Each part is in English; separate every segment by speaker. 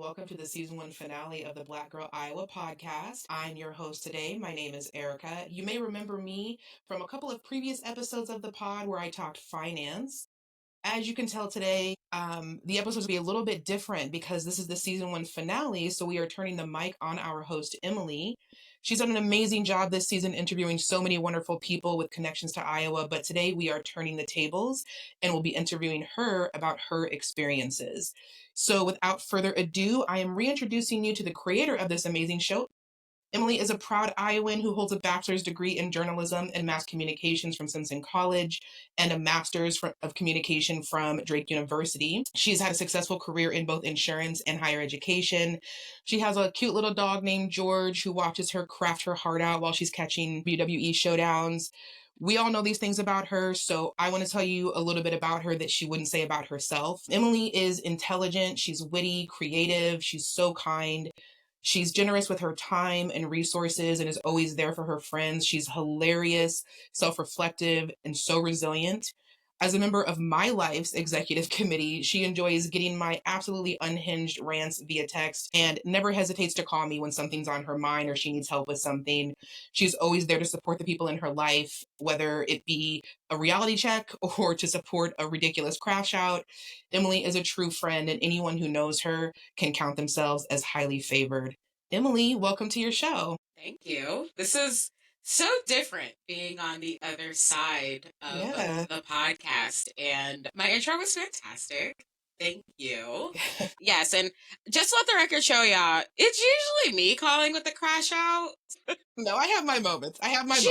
Speaker 1: welcome to the season 1 finale of the Black Girl Iowa podcast. I'm your host today. My name is Erika. You may remember me from a couple of previous episodes of the pod where I talked finance. As you can tell today, the episodes will be a little bit different because this is the season 1 finale, so we are turning the mic on our host, Emili. She's done an amazing job this season interviewing so many wonderful people with connections to Iowa, but today we are turning the tables and we'll be interviewing her about her experiences. So without further ado, I am reintroducing you to the creator of this amazing show. Emili is a proud Iowan who holds a bachelor's degree in journalism and mass communications from Simpson College and a master's of communication from Drake University. She's had a successful career in both insurance and higher education. She has a cute little dog named George who watches her craft her heart out while she's catching WWE showdowns. We all know these things about her, so I want to tell you a little bit about her that she wouldn't say about herself. Emili is intelligent, she's witty, creative, she's so kind. She's generous with her time and resources and is always there for her friends. She's hilarious, self-reflective, and so resilient. As a member of my life's executive committee, she enjoys getting my absolutely unhinged rants via text and never hesitates to call me when something's on her mind or she needs help with something. She's always there to support the people in her life, whether it be a reality check or to support a ridiculous crash out. Emili is a true friend, and anyone who knows her can count themselves as highly favored. Emili, welcome to your show.
Speaker 2: Thank you. This is so different being on the other side of the podcast. And my intro was fantastic. Thank you. Yes, and just let the record show y'all, it's usually me calling with the crash out.
Speaker 1: No, I have my moments. moments.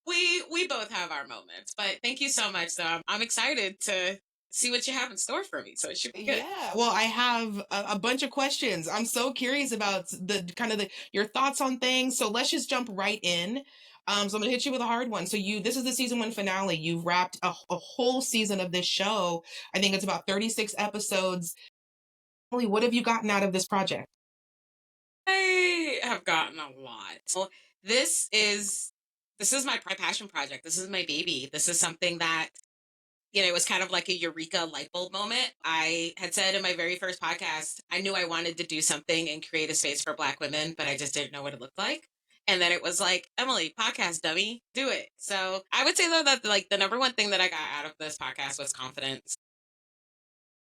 Speaker 2: We both have our moments. But thank you so much, though. I'm excited to see what you have in store for me. So it should be good.
Speaker 1: Yeah, well, I have a bunch of questions. I'm so curious about your thoughts on things. So let's just jump right in. So I'm gonna hit you with a hard one. So this is the season 1 finale. You've wrapped a whole season of this show. I think it's about 36 episodes. Emili, what have you gotten out of this project?
Speaker 2: I have gotten a lot. So this is my passion project. This is my baby. This is something that, it was kind of like a eureka light bulb moment. I had said in my very first podcast, I knew I wanted to do something and create a space for Black women, but I just didn't know what it looked like. And then it was like, Emili, podcast dummy, do it. So I would say though that like the number one thing that I got out of this podcast was confidence.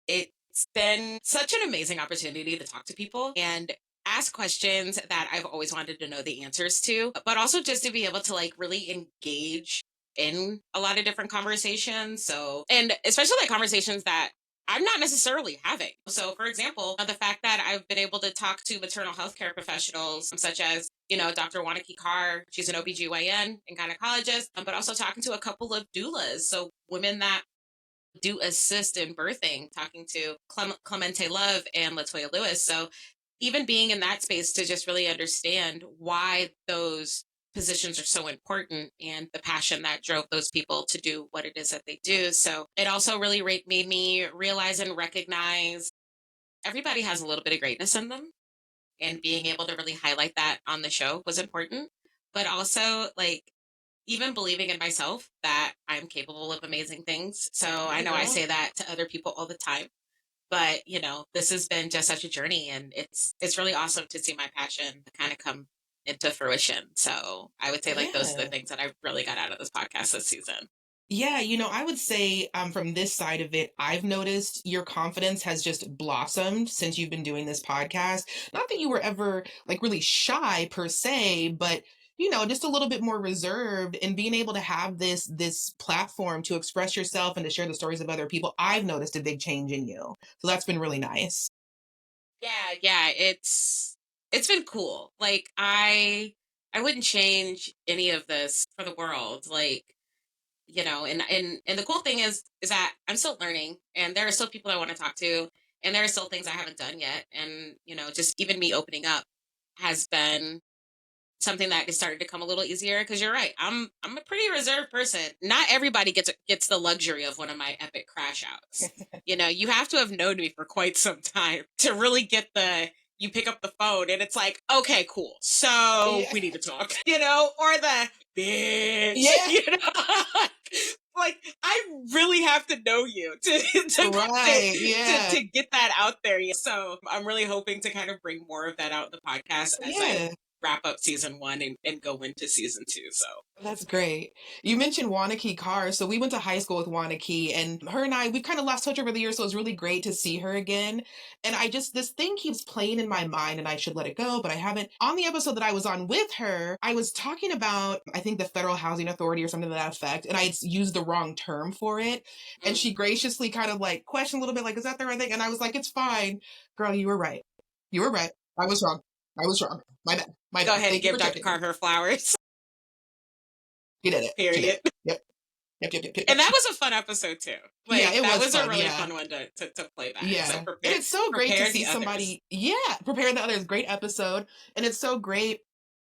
Speaker 2: It's been such an amazing opportunity to talk to people and ask questions that I've always wanted to know the answers to, but also just to be able to like really engage in a lot of different conversations. So, and especially like conversations that I'm not necessarily having. So, for example, the fact that I've been able to talk to maternal health care professionals, such as, Dr. Wanaki Carr, she's an OBGYN and gynecologist, but also talking to a couple of doulas. So, women that do assist in birthing, talking to Clemente Love and Latoya Lewis. So, even being in that space to just really understand why those positions are so important and the passion that drove those people to do what it is that they do. So it also really made me realize and recognize everybody has a little bit of greatness in them, and being able to really highlight that on the show was important, but also like even believing in myself that I'm capable of amazing things. So I know I say that to other people all the time, but this has been just such a journey, and it's really awesome to see my passion kind of come into fruition. So I would say like those are the things that I really got out of this podcast this season.
Speaker 1: Yeah, I would say from this side of it, I've noticed your confidence has just blossomed since you've been doing this podcast. Not that you were ever like really shy per se, but just a little bit more reserved, and being able to have this platform to express yourself and to share the stories of other people. I've noticed a big change in you. So that's been really nice.
Speaker 2: Yeah, it's been cool. Like I wouldn't change any of this for the world. Like, and the cool thing is that I'm still learning, and there are still people I want to talk to, and there are still things I haven't done yet. And, just even me opening up has been something that has started to come a little easier, because you're right. I'm a pretty reserved person. Not everybody gets the luxury of one of my epic crash outs. You have to have known me for quite some time to really get you pick up the phone and it's like, okay, cool. So we need to talk, or the bitch, like I really have to know you
Speaker 1: Right. Yeah.
Speaker 2: to get that out there. So I'm really hoping to kind of bring more of that out in the podcast as I
Speaker 1: Yeah.
Speaker 2: wrap up season 1 and go into season 2. So
Speaker 1: That's great. You mentioned Wanakee Carr. So we went to high school with Wanakee, and her and I, we've kind of lost touch over the years. So it was really great to see her again. And this thing keeps playing in my mind, and I should let it go, but I haven't. On the episode that I was on with her, I was talking about, I think, the Federal Housing Authority or something to that effect, and I had used the wrong term for it. And she graciously kind of like questioned a little bit, like, is that the right thing? And I was like, it's fine. Girl, you were right. You were right. I was wrong. I was wrong. My bad. My
Speaker 2: go
Speaker 1: bad.
Speaker 2: ahead and
Speaker 1: Thank you
Speaker 2: give
Speaker 1: for
Speaker 2: Dr.
Speaker 1: checking
Speaker 2: Carr
Speaker 1: me.
Speaker 2: her flowers.
Speaker 1: She did it. She did
Speaker 2: Period.
Speaker 1: it. Yep. Yep, yep, yep, yep,
Speaker 2: And
Speaker 1: yep.
Speaker 2: that was a fun episode too.
Speaker 1: Yeah,
Speaker 2: Like
Speaker 1: it
Speaker 2: that
Speaker 1: was
Speaker 2: was a
Speaker 1: fun.
Speaker 2: really
Speaker 1: Yeah.
Speaker 2: fun one to play back. So
Speaker 1: Yeah. And it's so great to
Speaker 2: prepare
Speaker 1: see
Speaker 2: the others.
Speaker 1: somebody, yeah, prepare the others. Great episode. And it's so great,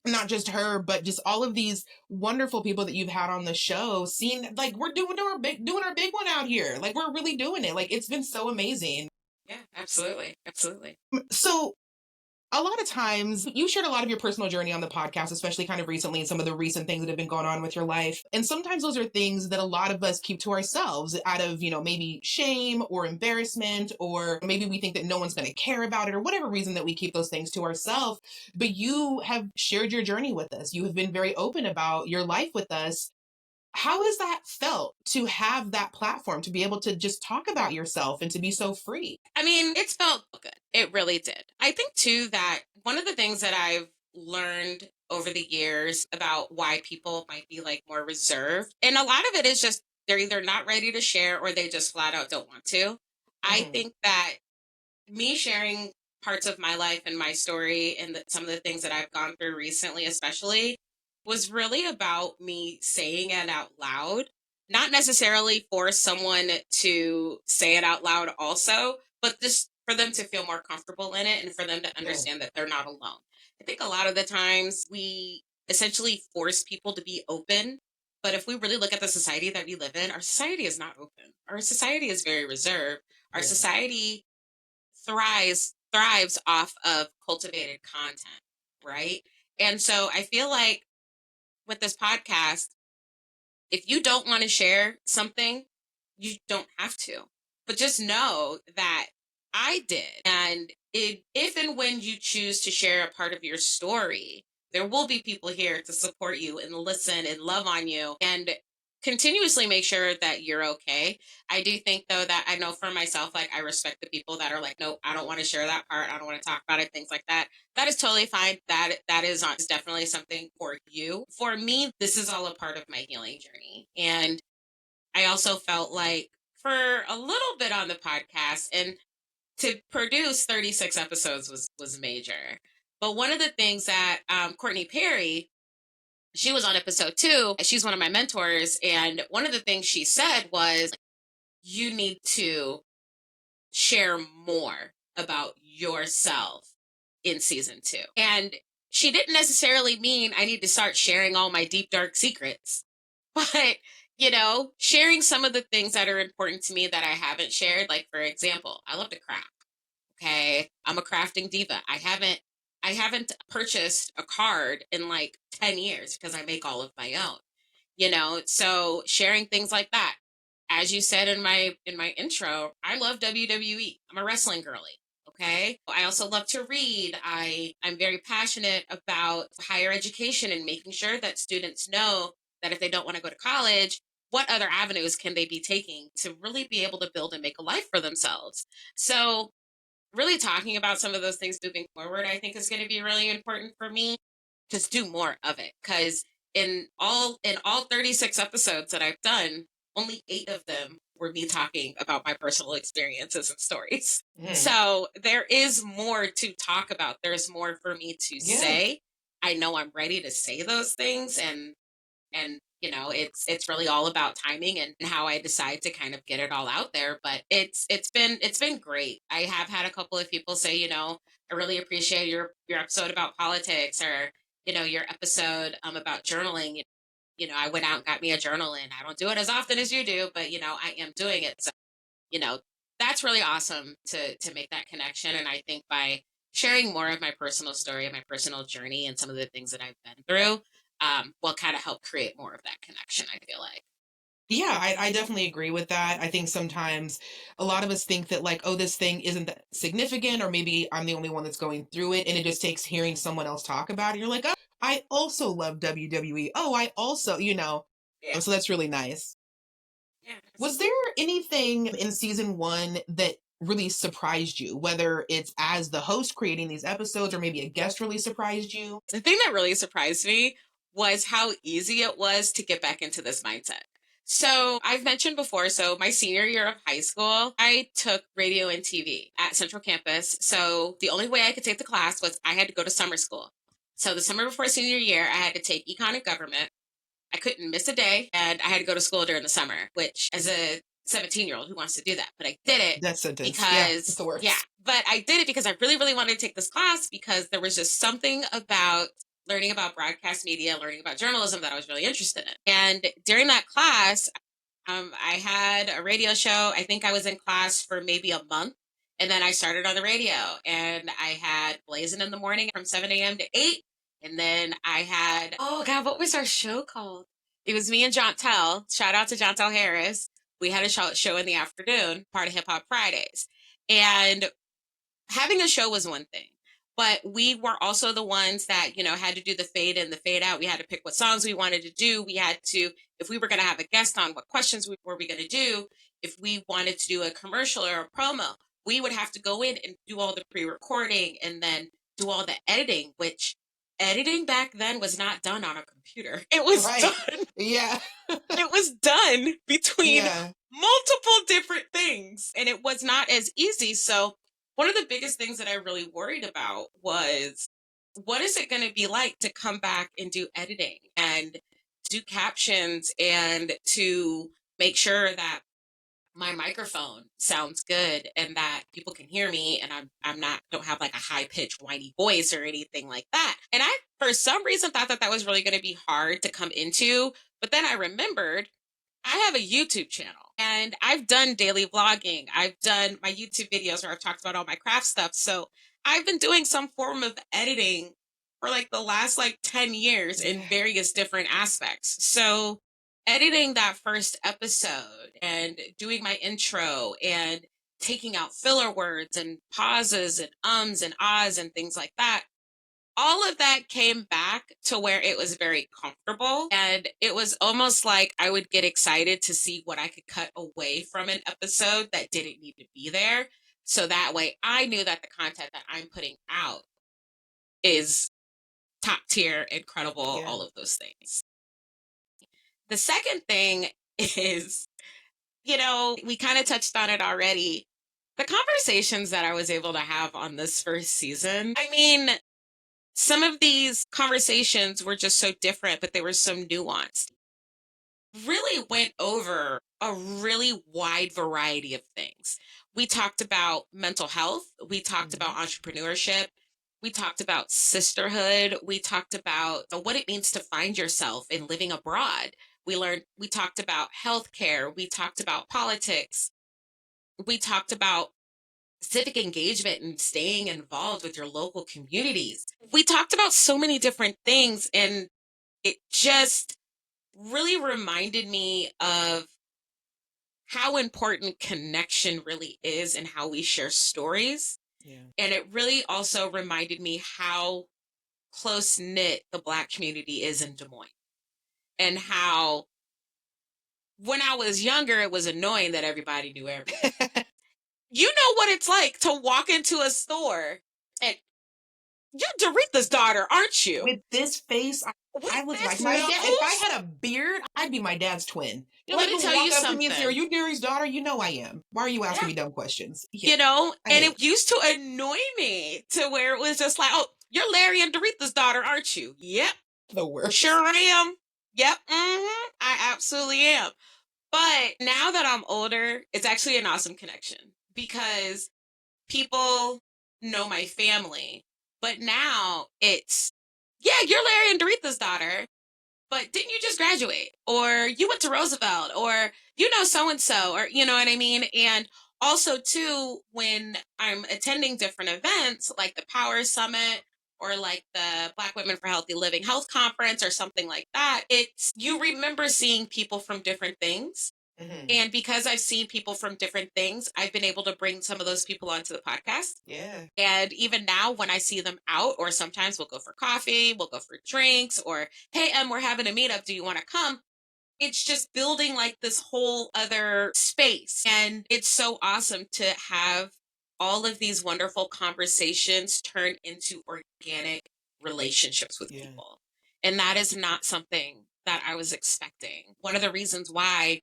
Speaker 1: not just her, but just all of these wonderful people that you've had on the show, seeing like we're doing our big one out here. Like we're really doing it. Like it's been so amazing.
Speaker 2: Yeah, absolutely. Absolutely.
Speaker 1: So a lot of times you shared a lot of your personal journey on the podcast, especially kind of recently and some of the recent things that have been going on with your life. And sometimes those are things that a lot of us keep to ourselves out of, maybe shame or embarrassment, or maybe we think that no one's going to care about it or whatever reason that we keep those things to ourselves. But you have shared your journey with us. You have been very open about your life with us. How has that felt to have that platform, to be able to just talk about yourself and to be so free?
Speaker 2: I mean, it's felt good. It really did. I think too that one of the things that I've learned over the years about why people might be like more reserved, and a lot of it is just they're either not ready to share or they just flat out don't want to. I
Speaker 1: Hmm.
Speaker 2: think that me sharing parts of my life and my story and some of the things that I've gone through recently, especially, was really about me saying it out loud, not necessarily for someone to say it out loud also, but just for them to feel more comfortable in it and for them to
Speaker 1: Yeah.
Speaker 2: understand that they're not alone. I think a lot of the times we essentially force people to be open. But if we really look at the society that we live in, our society is not open. Our society is very reserved. Our
Speaker 1: Yeah.
Speaker 2: society thrives off of cultivated content, right? And so I feel like with this podcast, if you don't want to share something, you don't have to. But just know that I did. And if and when you choose to share a part of your story, there will be people here to support you and listen and love on you and continuously make sure that you're okay. I do think though that I know for myself, like I respect the people that are like, no, I don't want to share that part. I don't want to talk about it, things like that. That is totally fine. That is definitely something for you. For me, this is all a part of my healing journey. And I also felt like for a little bit on the podcast and to produce 36 episodes was major. But one of the things that Courtney Perry, she was on episode 2. She's one of my mentors. And one of the things she said was, you need to share more about yourself in season 2. And she didn't necessarily mean I need to start sharing all my deep, dark secrets, but sharing some of the things that are important to me that I haven't shared. Like, for example, I love to craft. Okay. I'm a crafting diva. I haven't purchased a card in like 10 years because I make all of my own. So sharing things like that. As you said in my intro, I love WWE. I'm a wrestling girly. Okay. I also love to read. I'm very passionate about higher education and making sure that students know that if they don't want to go to college, what other avenues can they be taking to really be able to build and make a life for themselves. So really talking about some of those things moving forward, I think is going to be really important for me. Just do more of it, because in all 36 episodes that I've done, only 8 of them were me talking about my personal experiences and stories.
Speaker 1: Mm.
Speaker 2: So there is more to talk about. There's more for me to
Speaker 1: Yeah.
Speaker 2: say. I know I'm ready to say those things, and it's really all about timing and how I decide to kind of get it all out there. But it's been great. I have had a couple of people say, I really appreciate your episode about politics, or your episode about journaling. I went out and got me a journal, and I don't do it as often as you do, but I am doing it. So you know that's really awesome to make that connection. And I think by sharing more of my personal story and my personal journey and some of the things that I've been through, will kind of help create more of that connection, I feel like.
Speaker 1: Yeah, I definitely agree with that. I think sometimes a lot of us think that, like, oh, this thing isn't that significant, or maybe I'm the only one that's going through it. And it just takes hearing someone else talk about it. You're like, oh, I also love WWE. Oh, I also,
Speaker 2: Yeah,
Speaker 1: so that's really nice.
Speaker 2: yeah,
Speaker 1: Was
Speaker 2: absolutely.
Speaker 1: there anything in season one that really surprised you, whether it's as the host creating these episodes or maybe a guest really surprised you?
Speaker 2: The thing that really surprised me was how easy it was to get back into this mindset. So, I've mentioned before, so my senior year of high school, I took radio and TV at Central Campus. So, the only way I could take the class was I had to go to summer school. So, the summer before senior year, I had to take econ and government. I couldn't miss a day, and I had to go to school during the summer, which, as a 17-year-old, who wants to do that? But I did it
Speaker 1: That sentence. Yeah, it's
Speaker 2: because,
Speaker 1: the
Speaker 2: yeah,
Speaker 1: worst.
Speaker 2: but I did it because I really, really wanted to take this class because there was just something about learning about broadcast media, learning about journalism that I was really interested in. And during that class, I had a radio show. I think I was in class for maybe a month. And then I started on the radio and I had Blazing in the morning from 7 a.m. to 8. And then I had, oh God, what was our show called? It was me and John Tell. Shout out to John Tell Harris. We had a show in the afternoon, part of Hip Hop Fridays. And having a show was one thing, but we were also the ones that, had to do the fade in, the fade out. We had to pick what songs we wanted to do. We had to, if we were going to have a guest on, what questions were we going to do? If we wanted to do a commercial or a promo, we would have to go in and do all the pre-recording and then do all the editing, which editing back then was not done on a computer. It was
Speaker 1: Right.
Speaker 2: done
Speaker 1: Yeah.
Speaker 2: it was done between
Speaker 1: Yeah.
Speaker 2: multiple different things and it was not as easy. So, one of the biggest things that I really worried about was what is it going to be like to come back and do editing and do captions and to make sure that my microphone sounds good and that people can hear me and I'm not don't have like a high pitched whiny voice or anything like that. And I for some reason thought that that was really going to be hard to come into, but then I remembered I have a YouTube channel and I've done daily vlogging. I've done my YouTube videos where I've talked about all my craft stuff. So I've been doing some form of editing for like the last like 10 years in
Speaker 1: Yeah.
Speaker 2: various different aspects. So editing that first episode and doing my intro and taking out filler words and pauses and ums and ahs and things like that, all of that came back to where it was very comfortable. And it was almost like I would get excited to see what I could cut away from an episode that didn't need to be there. So that way I knew that the content that I'm putting out is top tier, incredible,
Speaker 1: Yeah.
Speaker 2: all of those things. The second thing is, we kind of touched on it already. The conversations that I was able to have on this first season, I mean, some of these conversations were just so different, but they were so nuanced. Really went over a really wide variety of things. We talked about mental health, we talked about
Speaker 1: Mhm.
Speaker 2: entrepreneurship, we talked about sisterhood, we talked about what it means to find yourself in living abroad. We talked about healthcare, we talked about politics, we talked about civic engagement and staying involved with your local communities. We talked about so many different things, and it just really reminded me of how important connection really is and how we share stories.
Speaker 1: Yeah.
Speaker 2: And it really also reminded me how close knit the Black community is in Des Moines and how when I was younger, it was annoying that everybody knew everything. You know what it's like to walk into a store and you're Doretha's daughter, aren't you?
Speaker 1: With this face,
Speaker 2: With
Speaker 1: I look like
Speaker 2: this
Speaker 1: my dad. If
Speaker 2: nose?
Speaker 1: I had a beard, I'd be my dad's twin. You're
Speaker 2: Let
Speaker 1: like,
Speaker 2: me
Speaker 1: who
Speaker 2: tell
Speaker 1: walk
Speaker 2: you
Speaker 1: up to me and say, "Are
Speaker 2: something.
Speaker 1: you Gary's daughter?" You know I am. Why are you asking
Speaker 2: Yeah.
Speaker 1: me dumb questions? Yeah, I
Speaker 2: And
Speaker 1: hate
Speaker 2: it used to annoy me to where it was just like, oh, you're Larry and Doretha's daughter, aren't you? Yep,
Speaker 1: it. The worst.
Speaker 2: sure am. Yep, I absolutely am. But now that I'm older, it's actually an awesome connection because people know my family. But now it's, yeah, you're Larry and Doretha's daughter, but didn't you just graduate? Or you went to Roosevelt, or you know so and so, or you know what I mean? And also, too, when I'm attending different events like the Power Summit or like the Black Women for Healthy Living Health Conference or something like that, it's you remember seeing people from different things.
Speaker 1: Hmm.
Speaker 2: And because I've seen people from different things, I've been able to bring some of those people onto the podcast.
Speaker 1: Yeah.
Speaker 2: And even now, when I see them out, or sometimes we'll go for coffee, we'll go for drinks, or hey, we're having a meetup. Do you want to come? It's just building like this whole other space. And it's so awesome to have all of these wonderful conversations turn into organic relationships with
Speaker 1: Yeah.
Speaker 2: people. And that is not something that I was expecting. One of the reasons why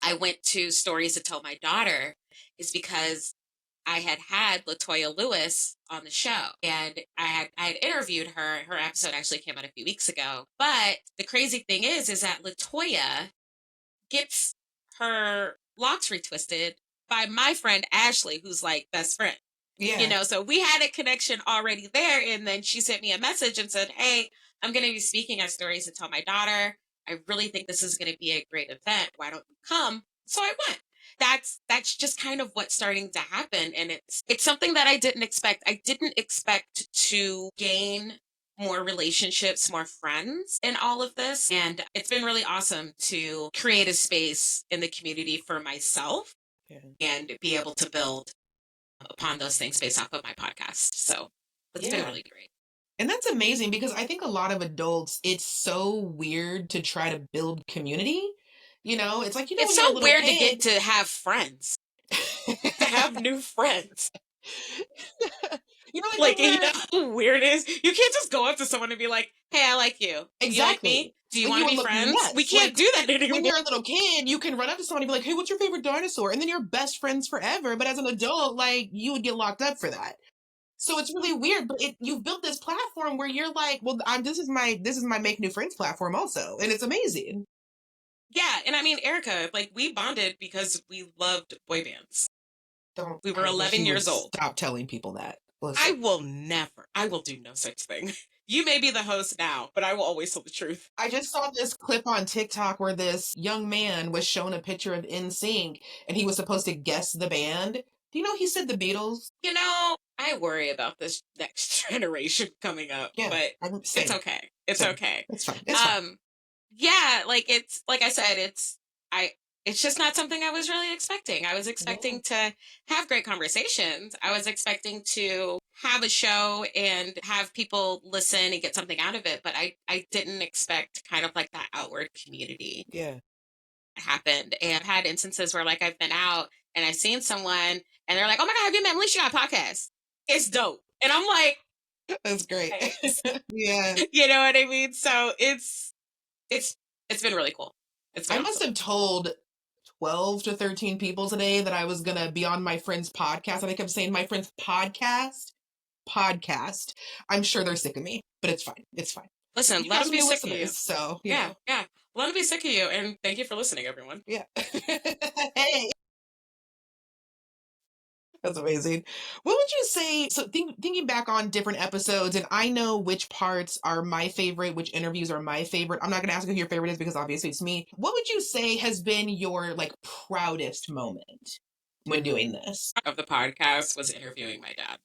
Speaker 2: I went to Stories to Tell My Daughter is because I had Latoya Lewis on the show, and I had interviewed her. Her episode actually came out a few weeks ago. But the crazy thing is that Latoya gets her locks retwisted by my friend Ashley, who's like best friend.
Speaker 1: Yeah.
Speaker 2: So we had a connection already there. And then she sent me a message and said, hey, I'm going to be speaking at Stories to Tell My Daughter. I really think this is going to be a great event. Why don't you come? So I went. That's just kind of what's starting to happen. And it's something that I didn't expect. I didn't expect to gain more relationships, more friends in all of this. And it's been really awesome to create a space in the community for myself
Speaker 1: Yeah.
Speaker 2: and be able to build upon those things based off of my podcast. So it's been
Speaker 1: Yeah.
Speaker 2: really great.
Speaker 1: And that's amazing because I think a lot of adults, it's so weird to try to build community. It's like,
Speaker 2: It's
Speaker 1: when you're a
Speaker 2: so
Speaker 1: little
Speaker 2: weird to get
Speaker 1: kid.
Speaker 2: to have friends, to have new friends.
Speaker 1: Like when
Speaker 2: Like,
Speaker 1: you're
Speaker 2: how weird it is? You can't just go up to someone and be like, hey, I like you. You like me?
Speaker 1: exactly
Speaker 2: Do you
Speaker 1: like
Speaker 2: want
Speaker 1: you
Speaker 2: to
Speaker 1: would
Speaker 2: be
Speaker 1: look
Speaker 2: friends? We
Speaker 1: nuts.
Speaker 2: can't
Speaker 1: Like
Speaker 2: do that
Speaker 1: when
Speaker 2: anymore.
Speaker 1: you're a little kid, you can run up to someone and be like, "Hey, what's your favorite dinosaur?" And then you're best friends forever. But as an adult, like you would get locked up for that. So it's really weird. But you've built this platform where you're like, "Well, this is my make new friends platform also," and it's amazing.
Speaker 2: Yeah. And I mean, Erica, like we bonded because we loved boy bands.
Speaker 1: Don't
Speaker 2: We were
Speaker 1: I wish
Speaker 2: 11
Speaker 1: you would
Speaker 2: years old.
Speaker 1: stop telling people that.
Speaker 2: I
Speaker 1: Listen.
Speaker 2: will never, I will do no such thing. You may be the host now, but I will always tell the truth.
Speaker 1: I just saw this clip on TikTok where this young man was shown a picture of NSYNC and he was supposed to guess the band. Do you know he said the Beatles?
Speaker 2: I worry about this next generation coming up,
Speaker 1: Yeah,
Speaker 2: but
Speaker 1: I'm
Speaker 2: it's
Speaker 1: same,
Speaker 2: okay. It's
Speaker 1: same.
Speaker 2: okay.
Speaker 1: It's fine. It's fine.
Speaker 2: Um, yeah, like it's like I said, I it's just not something I was really expecting. I was
Speaker 1: Yeah,
Speaker 2: expecting to have great conversations. I was expecting to have a show and have people listen and get something out of it, but I didn't expect kind of like that outward community
Speaker 1: yeah.
Speaker 2: happened. And I've had instances where like I've been out and I've seen someone and they're like, "Oh my God, have you met Emily? She got a podcast. It's dope." And I'm like,
Speaker 1: That's great.
Speaker 2: "Thanks."
Speaker 1: Yeah.
Speaker 2: You know what I mean? So it's it's been really cool. It's been
Speaker 1: I must
Speaker 2: awesome.
Speaker 1: have told 12 to 13 people today that I was going to be on my friend's podcast. And I kept saying my friend's podcast. I'm sure they're sick of me, but it's fine. It's fine.
Speaker 2: Listen,
Speaker 1: You
Speaker 2: let
Speaker 1: got
Speaker 2: them
Speaker 1: some
Speaker 2: be
Speaker 1: new
Speaker 2: sick of you.
Speaker 1: listeners. So,
Speaker 2: Yeah, yeah. Let them be sick of you. And thank you for listening, everyone.
Speaker 1: yeah. Hey. That's amazing. What would you say? So, thinking back on different episodes, and I know which parts are my favorite, which interviews are my favorite. I'm not going to ask who your favorite is because obviously it's me. What would you say has been your proudest moment when doing this?
Speaker 2: Of the podcast was interviewing my dad.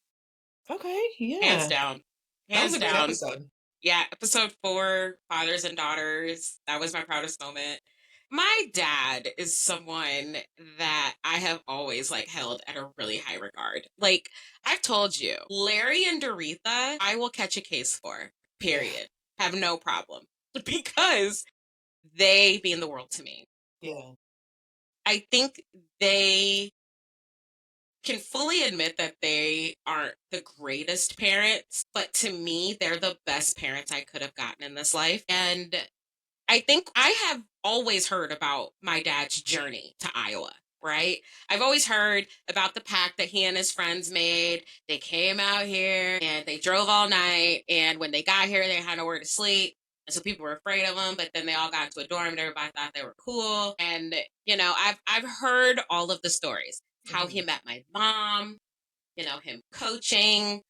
Speaker 1: Okay,
Speaker 2: Hands
Speaker 1: yeah,
Speaker 2: down.
Speaker 1: that was
Speaker 2: Hands
Speaker 1: a great
Speaker 2: down.
Speaker 1: episode.
Speaker 2: Yeah, episode 4, fathers and daughters. That was my proudest moment. My dad is someone that I have always held at a really high regard. Like I've told you, Larry and Doretha, I will catch a case for.
Speaker 1: Yeah,
Speaker 2: Period. Have no problem because they mean the world to me.
Speaker 1: yeah,
Speaker 2: I think they can fully admit that they aren't the greatest parents, but to me, they're the best parents I could have gotten in this life. And I think I have always heard about my dad's journey to Iowa, right? I've always heard about the pact that he and his friends made. They came out here and they drove all night. And when they got here, they had nowhere to sleep. And so people were afraid of them, but then they all got into a dorm and everybody thought they were cool. And, I've heard all of the stories, how he
Speaker 1: mhm,
Speaker 2: met my mom, him coaching,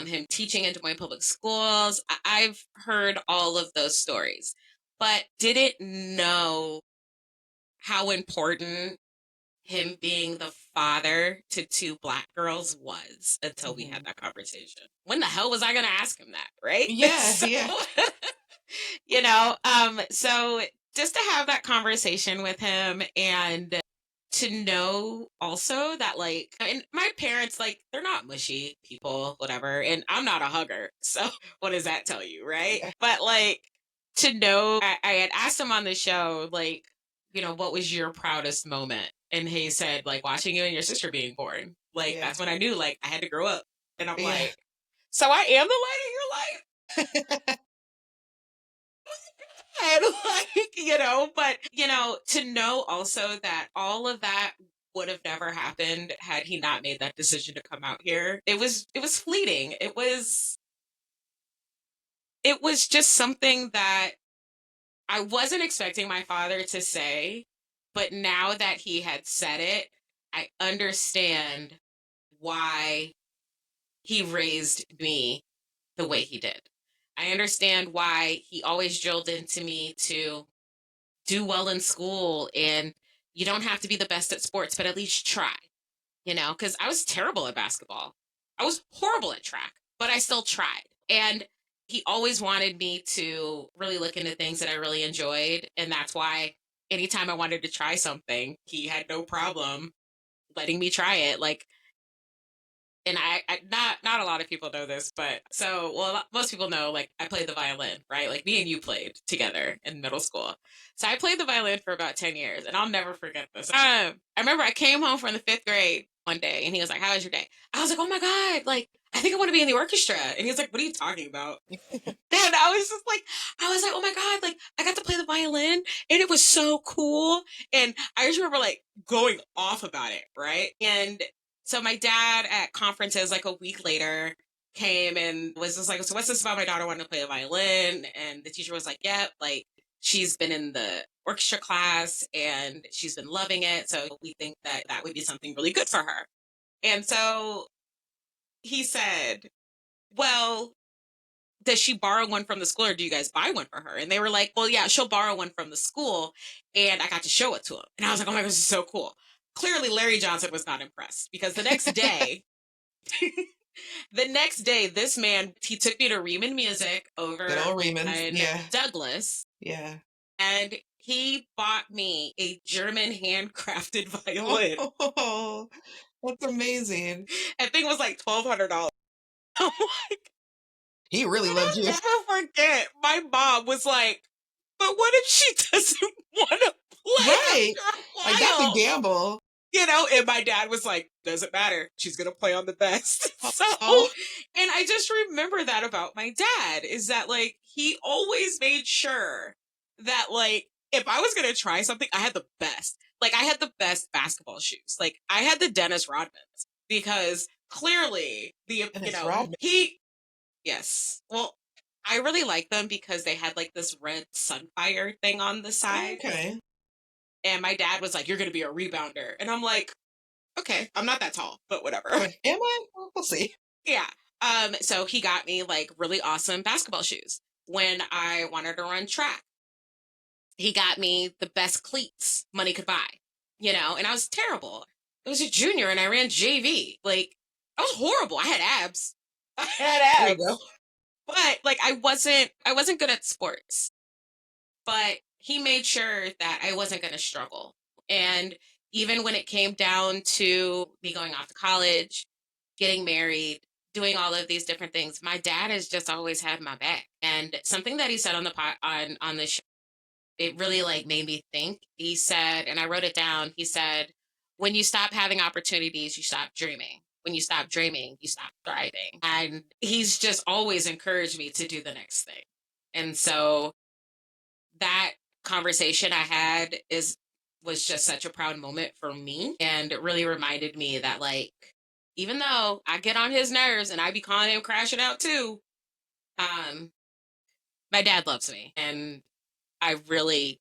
Speaker 2: him teaching in Des Moines public schools. I've heard all of those stories, but didn't know how important him being the father to two Black girls was until we had
Speaker 1: Mhm.
Speaker 2: that conversation. When the hell was I going to ask him that, right?
Speaker 1: Yeah,
Speaker 2: So,
Speaker 1: yeah,
Speaker 2: so just to have that conversation with him and to know also that like, and my parents, like, they're not mushy people, whatever, and I'm not a hugger. So what does that tell you, right?
Speaker 1: yeah,
Speaker 2: But like, to know, I had asked him on the show, like, what was your proudest moment? And he said, like, watching you and your sister being born. Like,
Speaker 1: yeah,
Speaker 2: that's when I knew, like, I had to grow up. And I'm
Speaker 1: yeah.
Speaker 2: like, so I am the light of your life. And like, but to know also that all of that would have never happened had he not made that decision to come out here. It was fleeting. It was just something that I wasn't expecting my father to say, but now that he had said it, I understand why he raised me the way he did. I understand why he always drilled into me to do well in school, and you don't have to be the best at sports, but at least try, because I was terrible at basketball. I was horrible at track, but I still tried. And he always wanted me to really look into things that I really enjoyed. And that's why anytime I wanted to try something, he had no problem letting me try it. Like, and not a lot of people know this, but so well, most people know, like, I played the violin, right? Like, me and you played together in middle school. So I played the violin for about 10 years, and I'll never forget this. I remember I came home from the 5th grade one day, and he was like, "How was your day?" I was like, "Oh my god, like, I think I want to be in the orchestra." And he was like, "What are you talking about?" And I was like, "Oh my god, like, I got to play the violin, and it was so cool." And I just remember, like, going off about it, right? And so my dad at conferences, like, a week later, came and was just like, "So what's this about my daughter wanting to play the violin?" And the teacher was like, "Yep, like, she's been in the orchestra class and she's been loving it. So we think that that would be something really good for her." And so he said, "Well, does she borrow one from the school, or do you guys buy one for her?" And they were like, "Well, yeah, she'll borrow one from the school." And I got to show it to him. And I was like, "Oh my God, this is so cool." Clearly, Larry Johnson was not impressed, because the next day, this man, he took me to Riemann Music
Speaker 1: Good
Speaker 2: over
Speaker 1: old Remans.
Speaker 2: in
Speaker 1: Yeah,
Speaker 2: Douglas,
Speaker 1: yeah.
Speaker 2: and he bought me a German handcrafted violin.
Speaker 1: Oh, that's amazing.
Speaker 2: That thing was like $1,200. I'm like,
Speaker 1: He really
Speaker 2: and
Speaker 1: loved
Speaker 2: I'll
Speaker 1: you.
Speaker 2: never forget, my mom was like, "But what if she doesn't want to play
Speaker 1: Right.
Speaker 2: after
Speaker 1: Like,
Speaker 2: a
Speaker 1: that's a
Speaker 2: while?"
Speaker 1: gamble.
Speaker 2: And my dad was like, "Doesn't matter. She's going to play on the best." So,
Speaker 1: Oh,
Speaker 2: and I just remember that about my dad, is that, like, he always made sure that, like, if I was going to try something, I had the best. Like, I had the best basketball shoes. Like, I had the Dennis Rodmans, because clearly
Speaker 1: and it's Rodman.
Speaker 2: yes. Well, I really like them because they had like this red sunfire thing on the side.
Speaker 1: Okay.
Speaker 2: And my dad was like, "You're going to be a rebounder." And I'm like, "Okay, I'm not that tall, but whatever."
Speaker 1: But am I? Well, we'll see.
Speaker 2: Yeah. So he got me like really awesome basketball shoes when I wanted to run track. He got me the best cleats money could buy, and I was terrible. I was a junior and I ran JV. Like, I was horrible. I had abs. I
Speaker 1: There
Speaker 2: had
Speaker 1: you go.
Speaker 2: abs. But like, I wasn't good at sports. But he made sure that I wasn't going to struggle. And even when it came down to me going off to college, getting married, doing all of these different things, my dad has just always had my back. And something that he said on the on the show, it really like made me think. He said, and I wrote it down. He said, "When you stop having opportunities, you stop dreaming. When you stop dreaming, you stop thriving." And he's just always encouraged me to do the next thing. And so that conversation I had is was just such a proud moment for me, and it really reminded me that, like, even though I get on his nerves and I be calling him crashing out too, um my dad loves me, and I really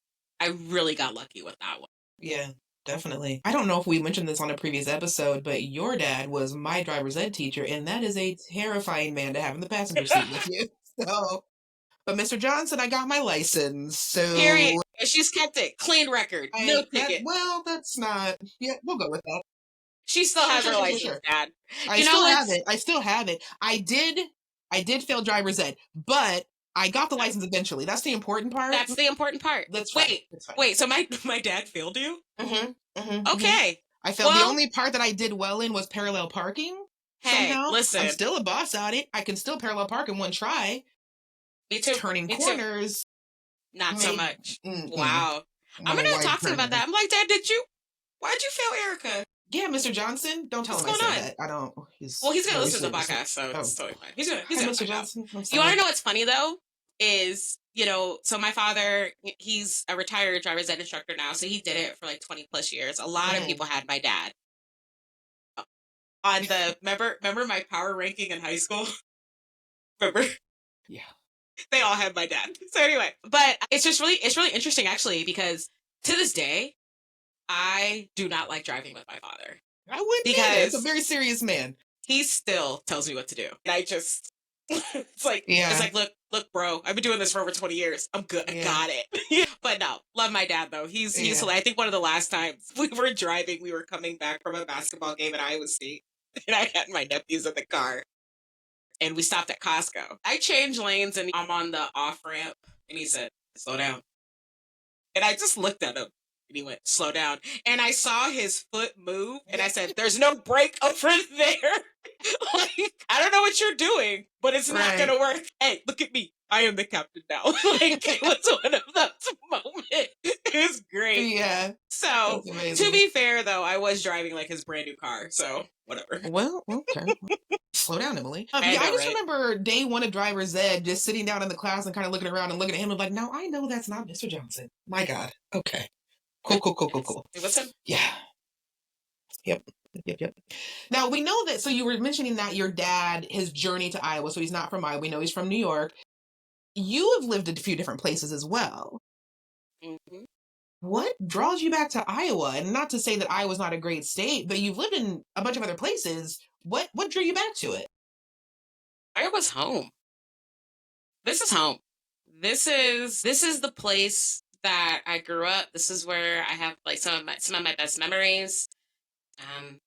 Speaker 2: got lucky with that one.
Speaker 1: Yeah, definitely. I don't know if we mentioned this on a previous episode, but your dad was my driver's ed teacher, and that is a terrifying man to have in the passenger seat with you. So, but Mr. Johnson, I got my license. So
Speaker 2: Period. And she's kept it. Clean record. No ticket.
Speaker 1: That's not. Yeah, we'll go with that.
Speaker 2: She still
Speaker 1: Sure,
Speaker 2: has
Speaker 1: sure,
Speaker 2: her
Speaker 1: sure, sure,
Speaker 2: license,
Speaker 1: sure.
Speaker 2: Dad.
Speaker 1: I
Speaker 2: You know
Speaker 1: still have
Speaker 2: what's
Speaker 1: it. I still have it. I did fail driver's ed, but I got the license eventually. That's the important part.
Speaker 2: that's the important part.
Speaker 1: That's fine.
Speaker 2: Wait,
Speaker 1: It's fine.
Speaker 2: wait, so my dad failed you?
Speaker 1: Mhm.
Speaker 2: Okay.
Speaker 1: I failed. The
Speaker 2: Well,
Speaker 1: only part that I did well in was parallel parking.
Speaker 2: hey,
Speaker 1: Somehow, I'm
Speaker 2: listen.
Speaker 1: still a boss at it. I can still parallel park in one try.
Speaker 2: Me too.
Speaker 1: Turning
Speaker 2: Me too.
Speaker 1: corners,
Speaker 2: Not so
Speaker 1: made
Speaker 2: much.
Speaker 1: mm-mm,
Speaker 2: Wow. I'm
Speaker 1: no
Speaker 2: gonna
Speaker 1: wide
Speaker 2: talk to him about
Speaker 1: turns.
Speaker 2: that. I'm like, Dad, why'd you fail Erica?
Speaker 1: Yeah, Mr. Johnson, don't tell
Speaker 2: What's
Speaker 1: him I
Speaker 2: going
Speaker 1: said
Speaker 2: on?
Speaker 1: that. I don't.
Speaker 2: Well,
Speaker 1: He's
Speaker 2: he's gonna
Speaker 1: very
Speaker 2: listen to the
Speaker 1: sweet, Mr.
Speaker 2: podcast, so
Speaker 1: Oh,
Speaker 2: it's totally fine. He's
Speaker 1: hi,
Speaker 2: gonna
Speaker 1: Mr.
Speaker 2: find out.
Speaker 1: Johnson. I'm
Speaker 2: You wanna
Speaker 1: sorry.
Speaker 2: know what's funny though? Is, so my father, he's a retired driver's ed instructor now, so he did it for like 20 plus years. A lot of
Speaker 1: Mm,
Speaker 2: people had my dad on the remember my power ranking in high school? Remember?
Speaker 1: yeah,
Speaker 2: They all had my dad. So anyway, but it's really interesting actually because to this day, I do not like driving with my father
Speaker 1: I wouldn't either. It's a
Speaker 2: because
Speaker 1: very serious man.
Speaker 2: he still tells me what to do. And I just it's
Speaker 1: Yeah,
Speaker 2: like look bro, I've been doing this for over 20 years. I'm good. I
Speaker 1: yeah,
Speaker 2: got it. But no, love my dad though. He's
Speaker 1: yeah.
Speaker 2: I think one of the last times we were driving, we were coming back from a basketball game at Iowa State. And I had my nephews in the car and we stopped at Costco. I changed lanes and I'm on the off ramp and he said, "Slow down." And I just looked at him and he went, "Slow down." And I saw his foot move and I said, "There's no brake over there." Like, I don't know what you're doing, but it's not going
Speaker 1: Right.
Speaker 2: to work. Hey, look at me. I am the captain now. Like, it was one of those moments. It was great.
Speaker 1: Yeah,
Speaker 2: So,
Speaker 1: that's
Speaker 2: to
Speaker 1: amazing.
Speaker 2: be fair, though, I was driving like his brand new car. So, whatever.
Speaker 1: Well, okay. Slow down, Emily.
Speaker 2: I
Speaker 1: Yeah, I
Speaker 2: know,
Speaker 1: just
Speaker 2: right?
Speaker 1: remember day one of driver's ed, just sitting down in the class and kind of looking around and looking at him and like, no, I know that's not Mr. Johnson. My God. Okay. Cool, cool, cool, cool,
Speaker 2: Yes.
Speaker 1: cool.
Speaker 2: It was him.
Speaker 1: Yeah. Yep. Yep. Yep. Now we know that. So you were mentioning that your dad, his journey to Iowa. So he's not from Iowa. We know he's from New York. You have lived in a few different places as well.
Speaker 2: Hmm.
Speaker 1: What draws you back to Iowa? And not to say that Iowa's not a great state, but you've lived in a bunch of other places. What drew you back to it?
Speaker 2: I was home. This is home. This is the place that I grew up. This is where I have like some of my best memories. Um,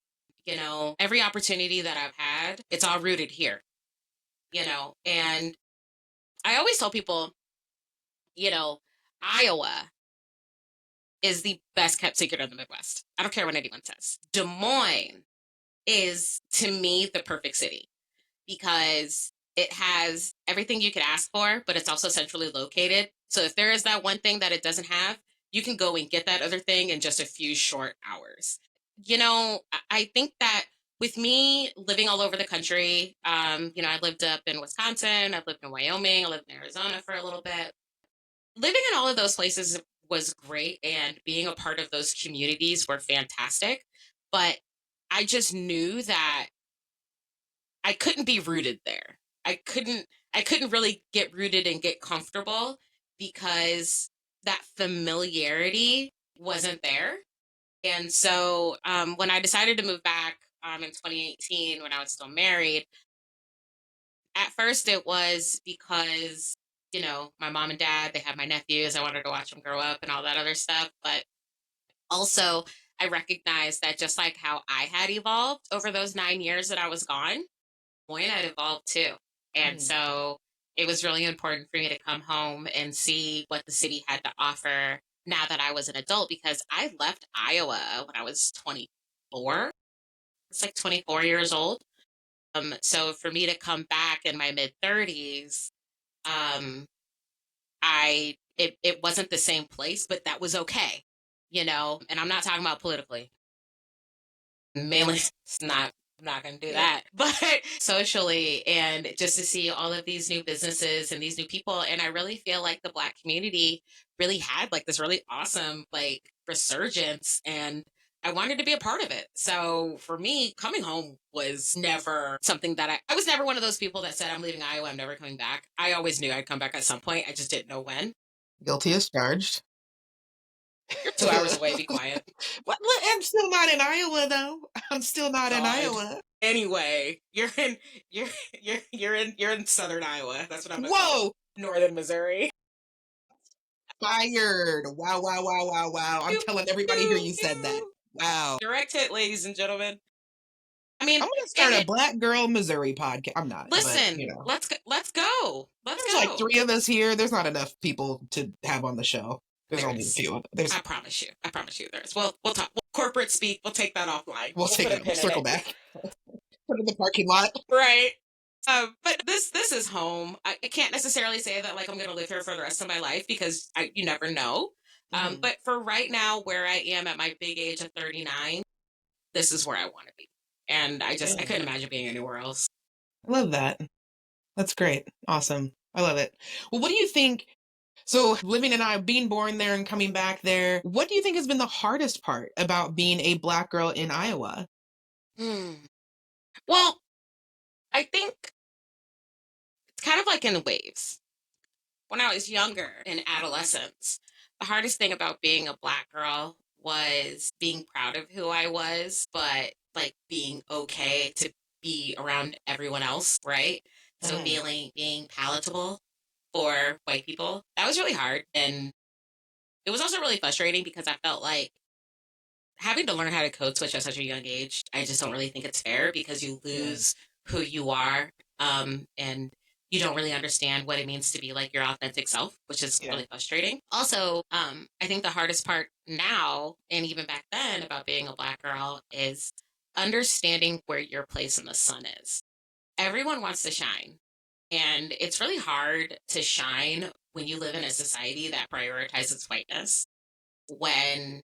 Speaker 2: every opportunity that I've had, it's all rooted here. And I always tell people, you know, Iowa is the best kept secret of the Midwest. I don't care what anyone says. Des Moines is to me the perfect city because it has everything you could ask for, but it's also centrally located. So if there is that one thing that it doesn't have, you can go and get that other thing in just a few short hours. I think that with me living all over the country, I lived up in Wisconsin, I've lived in Wyoming, I lived in Arizona for a little bit. Living in all of those places was great, and being a part of those communities were fantastic. But I just knew that I couldn't be rooted there. I couldn't really get rooted and get comfortable because that familiarity wasn't there. And so when I decided to move back in 2018 when I was still married, at first it was because, my mom and dad, they had my nephews. I wanted to watch them grow up and all that other stuff. But also, I recognized that just like how I had evolved over those 9 years that I was gone, point had evolved too. And
Speaker 1: Mm.
Speaker 2: so it was really important for me to come home and see what the city had to offer now that I was an adult because I left Iowa when I was 24. It's like 24 years old. So for me to come back in my mid 30s, um, it wasn't the same place, but that was okay, and I'm not talking about politically. Mainly it's not I'm not going to do
Speaker 1: Yeah.
Speaker 2: that. But socially and just to see all of these new businesses and these new people and I really feel like the black community really had like this really awesome like resurgence and I wanted to be a part of it. So for me, coming home was never something that I was never one of those people that said I'm leaving Iowa, I'm never coming back. I always knew I'd come back at some point. I just didn't know when.
Speaker 1: Guilty as charged.
Speaker 2: You're 2 hours away, be quiet.
Speaker 1: I'm still not in Iowa, though. I'm still not in
Speaker 2: God.
Speaker 1: Iowa.
Speaker 2: Anyway, you're you're in southern Iowa. That's what I'm gonna call it.
Speaker 1: Whoa!
Speaker 2: Northern Missouri.
Speaker 1: Fired. Wow, wow, wow, wow, wow. I'm
Speaker 2: Pew,
Speaker 1: telling everybody here
Speaker 2: pew,
Speaker 1: you said that.
Speaker 2: pew.
Speaker 1: Wow.
Speaker 2: Direct hit, ladies and gentlemen. I mean,
Speaker 1: I'm gonna start a
Speaker 2: it
Speaker 1: Black Girl Missouri podcast. I'm not, but
Speaker 2: listen, let's go. Let's
Speaker 1: there's like
Speaker 2: go.
Speaker 1: 3 of us here. There's not enough people to have on the show. There's
Speaker 2: There
Speaker 1: only a
Speaker 2: is.
Speaker 1: few. There's
Speaker 2: I promise you. I promise you there is. We'll talk. Corporate speak. We'll take that offline.
Speaker 1: we'll
Speaker 2: We'll
Speaker 1: take
Speaker 2: put a
Speaker 1: it. We'll
Speaker 2: pin in
Speaker 1: circle
Speaker 2: it.
Speaker 1: back. Put it in the parking lot.
Speaker 2: Right. But this is home. I can't necessarily say that like I'm gonna live here for the rest of my life because you never know.
Speaker 1: Mhm.
Speaker 2: But for right now, where I am at my big age of 39, this is where I want to be, and I
Speaker 1: Yeah.
Speaker 2: couldn't imagine being anywhere else.
Speaker 1: I love that. That's great. Awesome. I love it. Well, what do you think? So, living in Iowa, being born there and coming back there, what do you think has been the hardest part about being a Black girl in Iowa?
Speaker 2: Hmm. Well, I think it's kind of like in waves. When I was younger in adolescence, the hardest thing about being a Black girl was being proud of who I was, but like being okay to be around everyone else, right? So
Speaker 1: Mhm.
Speaker 2: being palatable for white people, that was really hard. And it was also really frustrating because I felt like having to learn how to code switch at such a young age, I just don't really think it's fair because you
Speaker 1: Yeah.
Speaker 2: lose who you are, and you don't really understand what it means to be like your authentic self, which is
Speaker 1: Yeah.
Speaker 2: really frustrating. Also, I think the hardest part now and even back then about being a Black girl is understanding where your place in the sun is. Everyone wants to shine, and it's really hard to shine when you live in a society that prioritizes whiteness, when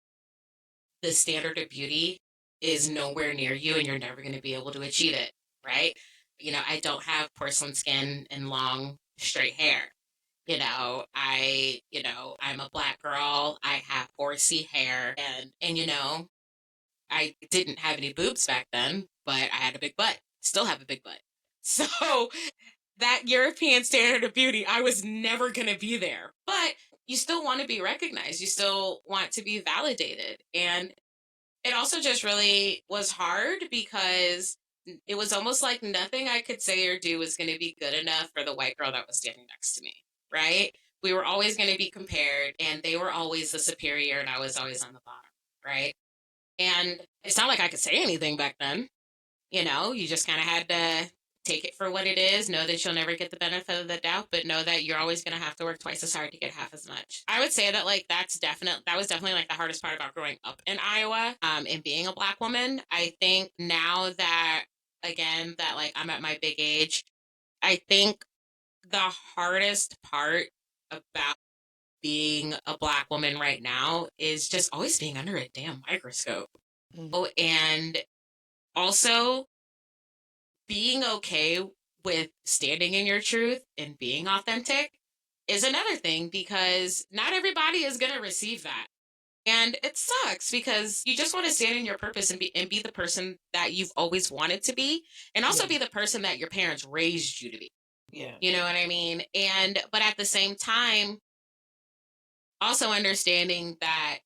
Speaker 2: the standard of beauty is nowhere near you and you're never going to be able to achieve it, right? I don't have porcelain skin and long straight hair. I'm a Black girl. I have horsey hair, and I didn't have any boobs back then, but I had a big butt. Still have a big butt. So that European standard of beauty, I was never going to be there. But you still want to be recognized. You still want to be validated. And it also just really was hard because it was almost like nothing I could say or do was going to be good enough for the white girl that was standing next to me, right? We were always going to be compared, and they were always the superior, and I was always on the bottom, right? And it's not like I could say anything back then. You just kind of had to take it for what it is, know that you'll never get the benefit of the doubt, but know that you're always going to have to work twice as hard to get half as much. I would say that like that was definitely like the hardest part about growing up in Iowa, and being a Black woman. I think now that, again, that like I'm at my big age, I think the hardest part about being a Black woman right now is just always being under a damn microscope.
Speaker 1: Mhm.
Speaker 2: Oh, and also being okay with standing in your truth and being authentic is another thing, because not everybody is going to receive that. And it sucks because you just want to stand in your purpose and be the person that you've always wanted to be, and
Speaker 1: Yeah.
Speaker 2: also be the person that your parents raised you to be.
Speaker 1: Yeah.
Speaker 2: You know what I mean? But at the same time, also understanding that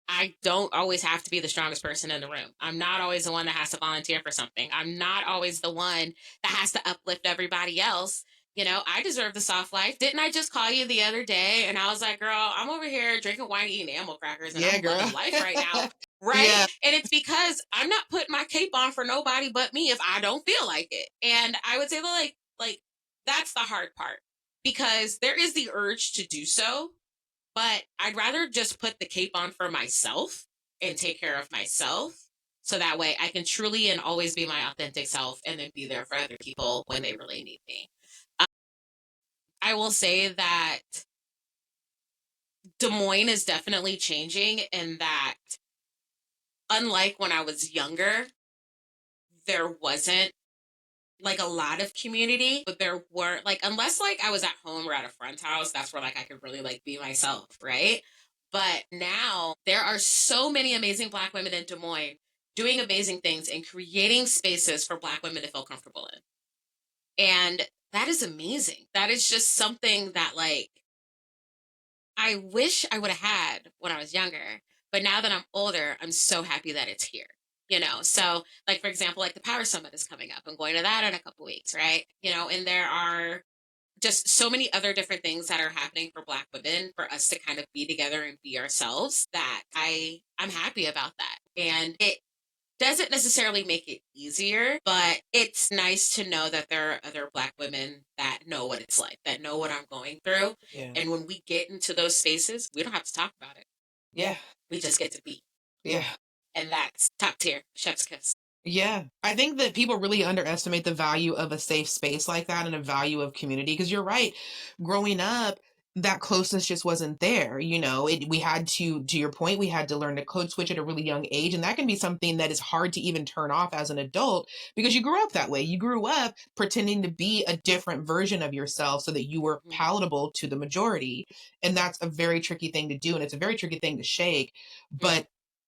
Speaker 2: I don't always have to be the strongest person in the room. I'm not always the one that has to volunteer for something. I'm not always the one that has to uplift everybody else. I deserve the soft life. Didn't I just call you the other day? And I was like, girl, I'm over here drinking wine, eating animal crackers, and
Speaker 1: Yeah,
Speaker 2: I'm loving
Speaker 1: girl.
Speaker 2: life right now. Right.
Speaker 1: Yeah.
Speaker 2: And it's because I'm not putting my cape on for nobody but me if I don't feel like it. And I would say that like that's the hard part, because there is the urge to do so, but I'd rather just put the cape on for myself and take care of myself, so that way I can truly and always be my authentic self and then be there for other people when they really need me. Um, I will say that Des Moines is definitely changing in that, unlike when I was younger, there wasn't like a lot of community, but there were like, unless like I was at home or at a friend's house, that's where like I could really like be myself, right? But now there are so many amazing Black women in Des Moines doing amazing things and creating spaces for Black women to feel comfortable in. And that is amazing. That is just something that like I wish I would have had when I was younger. But now that I'm older, I'm so happy that it's here. So like for example, like the Power Summit is coming up. I'm going to that in a couple weeks, right? And there are just so many other different things that are happening for Black women for us to kind of be together and be ourselves, that I'm happy about that. And it doesn't necessarily make it easier, but it's nice to know that there are other Black women that know what it's like, that know what I'm going through.
Speaker 1: Yeah.
Speaker 2: And when we get into those spaces, we don't have to talk about it.
Speaker 1: Yeah.
Speaker 2: We just get to be.
Speaker 1: Yeah.
Speaker 2: And that's top tier. Chef's kiss.
Speaker 1: Yeah, I think that people really underestimate the value of a safe space like that and a value of community because you're right. Growing up, that closeness just wasn't there. We had to your point, we had to learn to code switch at a really young age. And that can be something that is hard to even turn off as an adult because you grew up that way. You grew up pretending to be a different version of yourself so that you were
Speaker 2: Mhm.
Speaker 1: palatable to the majority. And that's a very tricky thing to do. And it's a very tricky thing to shake.
Speaker 2: Mhm.
Speaker 1: But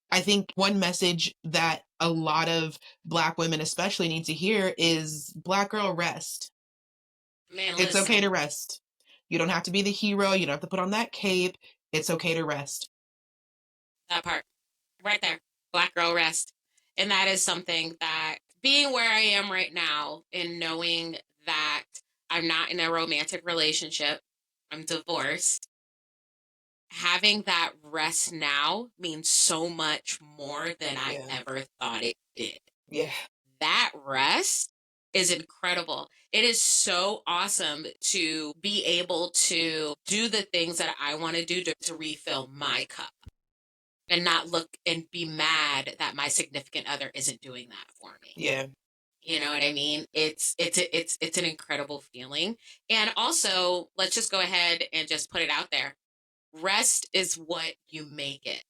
Speaker 1: I think one message that a lot of Black women especially need to hear is Black girl, rest.
Speaker 2: Man,
Speaker 1: It's okay
Speaker 2: listen,
Speaker 1: to rest. You don't have to be the hero. You don't have to put on that cape. It's okay to rest.
Speaker 2: that part right there. Black girl rest. And that is something that, being where I am right now and knowing that I'm not in a romantic relationship, I'm divorced, having that rest now means so much more than I
Speaker 1: Yeah.
Speaker 2: ever thought it did.
Speaker 1: Yeah.
Speaker 2: That rest is incredible. It is so awesome to be able to do the things that I want to do to refill my cup and not look and be mad that my significant other isn't doing that for me.
Speaker 1: Yeah.
Speaker 2: You know what I mean? It's an incredible feeling. And also, let's just go ahead and just put it out there. Rest is what you make it.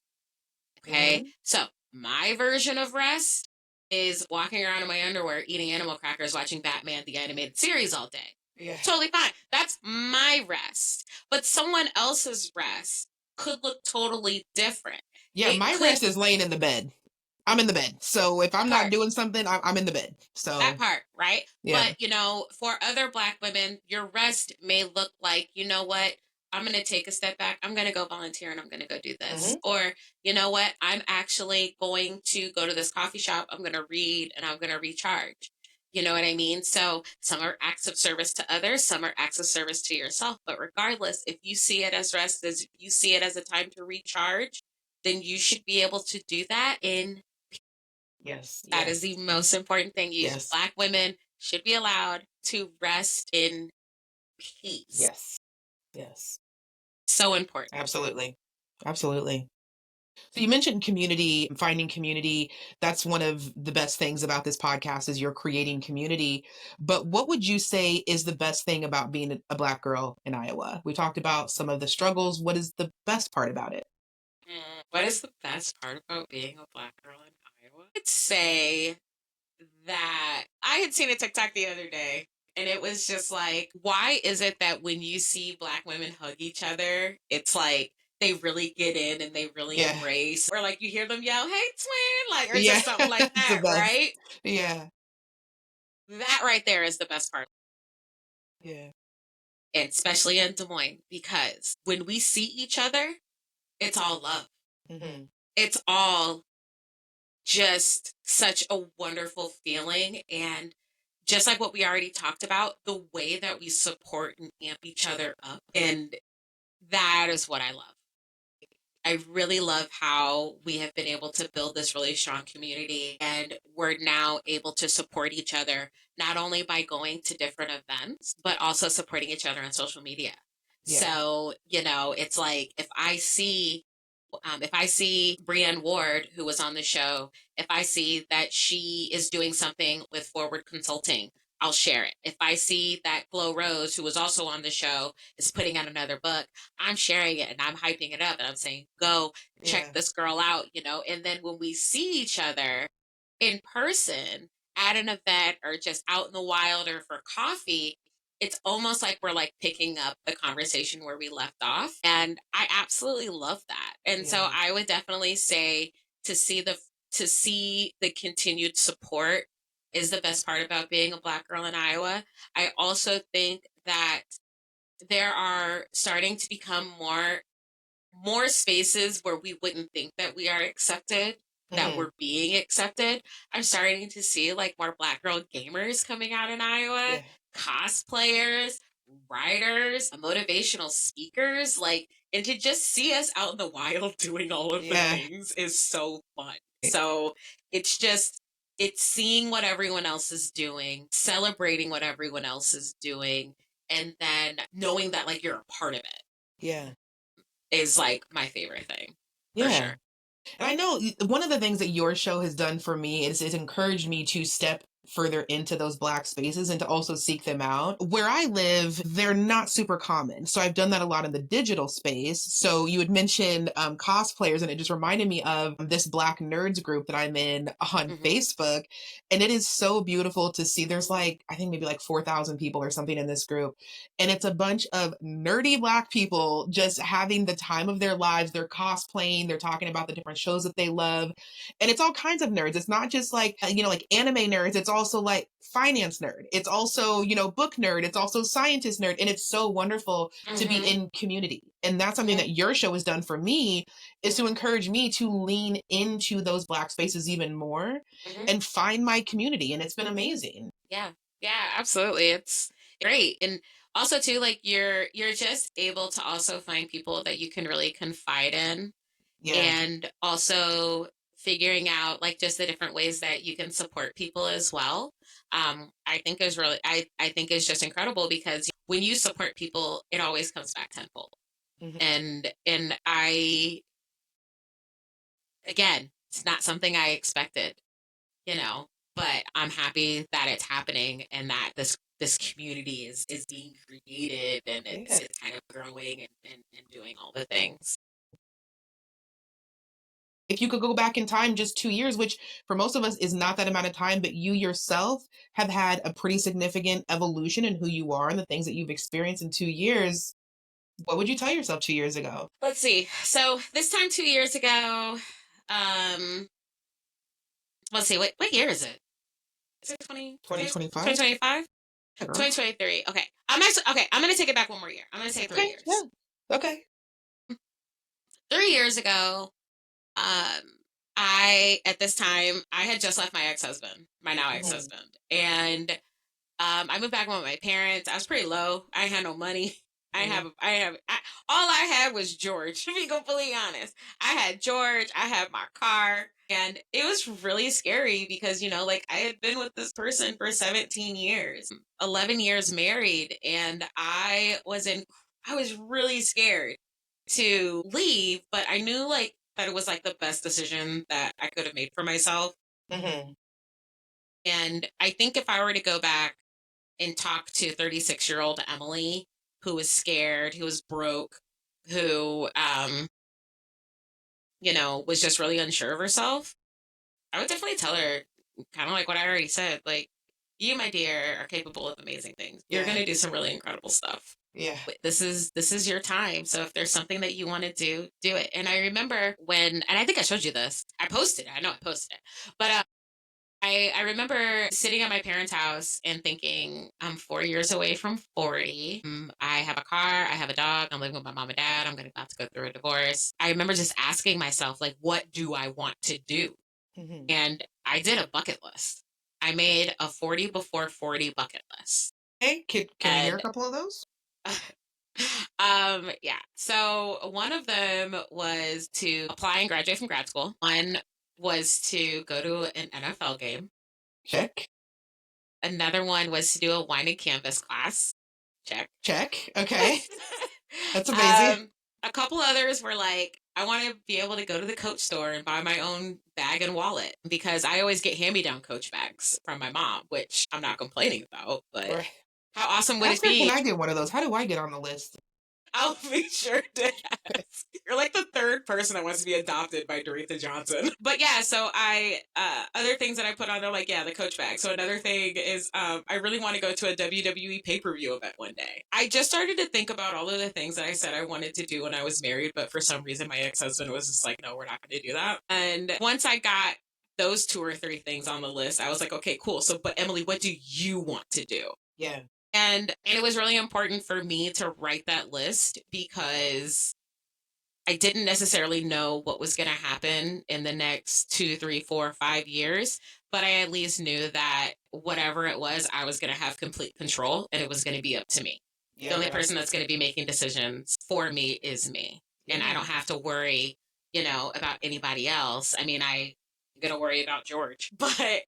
Speaker 2: Okay?
Speaker 1: Hmm.
Speaker 2: So, my version of rest is walking around in my underwear, eating animal crackers, watching Batman the animated series all day.
Speaker 1: Yeah.
Speaker 2: Totally fine. That's my rest. But someone else's rest could look totally different.
Speaker 1: Yeah.
Speaker 2: It
Speaker 1: My
Speaker 2: could,
Speaker 1: rest is laying in the bed. I'm in the bed. So if I'm not
Speaker 2: part
Speaker 1: doing something, I'm in the bed.
Speaker 2: that
Speaker 1: So
Speaker 2: part, right?
Speaker 1: yeah.
Speaker 2: But, for other Black women, your rest may look like, you know what? I'm going to take a step back. I'm going to go volunteer and I'm going to go do this.
Speaker 1: Hmm.
Speaker 2: Or, you know what? I'm actually going to go to this coffee shop. I'm going to read and I'm going to recharge. You know what I mean? So some are acts of service to others, some are acts of service to yourself. But regardless, if you see it as rest, as you see it as a time to recharge, then you should be able to do that in.
Speaker 1: Yes.
Speaker 2: That is
Speaker 1: Yes.
Speaker 2: the most important thing.
Speaker 1: Yes.
Speaker 2: Black women should be allowed to rest in peace.
Speaker 1: Yes. Yes.
Speaker 2: So important.
Speaker 1: Absolutely. Absolutely. So you mentioned community, finding community. That's one of the best things about this podcast is you're creating community. But what would you say is the best thing about being a Black girl in Iowa? We talked about some of the struggles. What is the best part about it?
Speaker 2: What is the best part about being a Black girl in Iowa? I'd say that I had seen a TikTok the other day, and it was just like, why is it that when you see Black women hug each other, it's like they really get in and they really
Speaker 1: Yeah.
Speaker 2: embrace, or like you hear them yell, "Hey, twin," like, or
Speaker 1: Yeah.
Speaker 2: just something like
Speaker 1: It's the
Speaker 2: that,
Speaker 1: best.
Speaker 2: right?
Speaker 1: Yeah.
Speaker 2: That right there is the best part.
Speaker 1: Yeah.
Speaker 2: And especially in Des Moines, because when we see each other, it's all love.
Speaker 1: Hmm.
Speaker 2: It's all just such a wonderful feeling. And just like what we already talked about, the way that we support and amp each other up. And that is what I love. I really love how we have been able to build this really strong community, and we're now able to support each other, not only by going to different events, but also supporting each other on social media.
Speaker 1: Yeah.
Speaker 2: So, it's like if I see Brienne Ward, who was on the show, if I see that she is doing something with Forward Consulting, I'll share it. If I see that Glow Rose, who was also on the show, is putting out another book, I'm sharing it and I'm hyping it up and I'm saying, go check
Speaker 1: Yeah.
Speaker 2: this girl out. And then when we see each other in person at an event or just out in the wild or for coffee, it's almost like we're like picking up the conversation where we left off. And I absolutely love that. And so
Speaker 1: Yeah.
Speaker 2: I would definitely say to see the continued support is the best part about being a Black girl in Iowa. I also think that there are starting to become more spaces where we wouldn't think that we are accepted, that
Speaker 1: Hmm.
Speaker 2: we're being accepted. I'm starting to see like more Black girl gamers coming out in Iowa,
Speaker 1: Yeah.
Speaker 2: cosplayers, writers, motivational speakers, like, and to just see us out in the wild doing all of the
Speaker 1: Yeah.
Speaker 2: things is so fun. So it's just, it's seeing what everyone else is doing, celebrating what everyone else is doing, and then knowing that like you're a part of it
Speaker 1: Yeah.
Speaker 2: is like my favorite thing for
Speaker 1: Yeah.
Speaker 2: sure.
Speaker 1: And I know one of the things that your show has done for me is it's encouraged me to step further into those black spaces and to also seek them out. Where I live, they're not super common. So I've done that a lot in the digital space. So you had mentioned cosplayers, and it just reminded me of this Black Nerds group that I'm in on
Speaker 2: Hmm.
Speaker 1: Facebook. And it is so beautiful to see. There's like, I think maybe like 4,000 people or something in this group. And it's a bunch of nerdy Black people just having the time of their lives. They're cosplaying, they're talking about the different shows that they love. And it's all kinds of nerds. It's not just like, like anime nerds. It's also like finance nerd. It's also, book nerd. It's also scientist nerd. And it's so wonderful to be
Speaker 2: Hmm.
Speaker 1: in community. And that's something
Speaker 2: Hmm.
Speaker 1: that your show has done for me, is to encourage me to lean into those Black spaces even more
Speaker 2: Hmm.
Speaker 1: and find my community. And it's been amazing.
Speaker 2: Yeah. Yeah, absolutely. It's great. And also too, like you're just able to also find people that you can really confide in,
Speaker 1: Yeah.
Speaker 2: and also figuring out like just the different ways that you can support people as well. I think is really I think is just incredible, because when you support people, it always comes back tenfold.
Speaker 1: Mhm.
Speaker 2: And I, again, it's not something I expected, you know, but I'm happy that it's happening, and that this community is being created, and
Speaker 1: Yeah.
Speaker 2: it's kind of growing, and doing all the things.
Speaker 1: If you could go back in time just 2 years, which for most of us is not that amount of time, but you yourself have had a pretty significant evolution in who you are and the things that you've experienced in 2 years, what would you tell yourself 2 years ago?
Speaker 2: Let's see. So this time 2 years ago, um, let's see, what year is it? Is it
Speaker 1: 2025?
Speaker 2: 2025?
Speaker 1: Yeah, girl.
Speaker 2: 2023. Okay. I'm actually okay. I'm gonna take it back one more year. I'm gonna say three
Speaker 1: Okay. Yeah.
Speaker 2: years.
Speaker 1: Okay.
Speaker 2: 3 years ago, um, I at this time I had just left my ex-husband, my now
Speaker 1: Mhm.
Speaker 2: ex-husband, and I moved back with my parents. I was pretty low. I had no money.
Speaker 1: Mhm.
Speaker 2: All I had was George, to be completely honest. I had George, I had my car, and it was really scary because, like I had been with this person for 17 years, 11 years married, and I was really scared to leave, but I knew like that it was like the best decision that I could have made for myself.
Speaker 1: Mhm.
Speaker 2: And I think if I were to go back and talk to 36-year-old Emily, who was scared, who was broke, who, was just really unsure of herself, I would definitely tell her kind of like what I already said. Like, you, my dear, are capable of amazing things. You're going
Speaker 1: Yeah.
Speaker 2: to do some really incredible stuff.
Speaker 1: Yeah.
Speaker 2: This is your time. So if there's something that you want to do, do it. And I remember when, and I think I showed you this. I posted it. I know I posted it, but I remember sitting at my parents' house and thinking, I'm 4 years away from 40. I have a car, I have a dog, I'm living with my mom and dad, I'm gonna about to go through a divorce. I remember just asking myself, like, what do I want to do?
Speaker 1: Mhm.
Speaker 2: And I did a bucket list. I made a 40 before 40 bucket list.
Speaker 1: Hey, can we hear a
Speaker 2: And
Speaker 1: couple of those?
Speaker 2: yeah. So one of them was to apply and graduate from grad school. One was to go to an NFL game.
Speaker 1: Check.
Speaker 2: Another one was to do a wine and canvas class. Check.
Speaker 1: Check. Okay. That's amazing.
Speaker 2: um, a couple others were like, I want to be able to go to the Coach store and buy my own bag and wallet, because I always get hand-me-down Coach bags from my mom, which I'm not complaining about. But
Speaker 1: Right.
Speaker 2: how awesome would it
Speaker 1: Ask her, can
Speaker 2: be?
Speaker 1: I get one of those? How do I get on the list?
Speaker 2: I'll be sure to ask. You're like the third person that wants to be adopted by Doretha Johnson. But yeah, so I other things that I put on there, like, yeah, the Coach bag. So another thing is I really want to go to a WWE pay-per-view event one day. I just started to think about all of the things that I said I wanted to do when I was married, but for some reason my ex-husband was just like, no, we're not going to do that. And once I got those two or three things on the list, I was like, okay, cool. So, but Emily, what do you want to do?
Speaker 1: Yeah.
Speaker 2: And it was really important for me to write that list, because I didn't necessarily know what was going to happen in the next 2, 3, 4, 5 years, but I at least knew that whatever it was, I was going to have complete control, and it was going to be up to me. The only person that's going to be making decisions for me is me. And I don't have to worry, about anybody else. I mean, I'm going to worry about George, but,